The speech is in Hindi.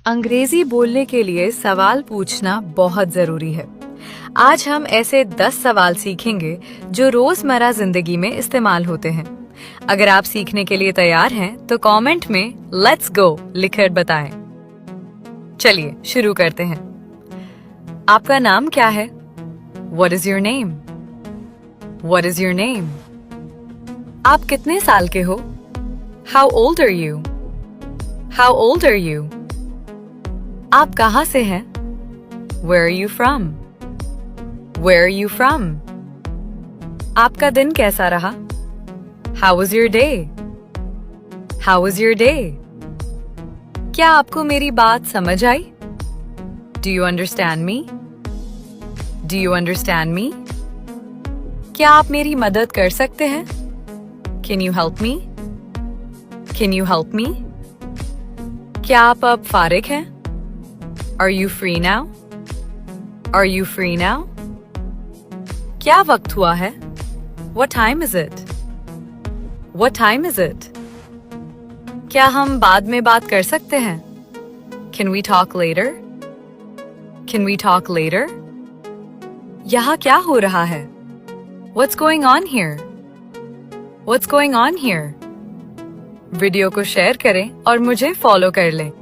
अंग्रेजी बोलने के लिए सवाल पूछना बहुत जरूरी है। आज हम ऐसे 10 सवाल सीखेंगे जो रोजमर्रा जिंदगी में इस्तेमाल होते हैं। अगर आप सीखने के लिए तैयार हैं तो कमेंट में लेट्स गो लिखकर बताएं। चलिए शुरू करते हैं। आपका नाम क्या है? What is your name? What is your name? आप कितने साल के हो? How old are you? How old are you? आप कहाँ से हैं? Where are you from? Where are you from? आपका दिन कैसा रहा? How was your day? How was your day? क्या आपको मेरी बात समझ आई? Do you understand me? Do you understand me? क्या आप मेरी मदद कर सकते हैं? Can you help me? Can you help me? क्या आप अब फारिग हैं? Are you free now? Are you free now? क्या वक्त हुआ है? What time is it? What time is it? क्या हम बाद में बात कर सकते हैं? Can we talk later? Can we talk later? यहाँ क्या हो रहा है? What's going on here? What's going on here? Video को शेयर करें और मुझे फॉलो कर लें।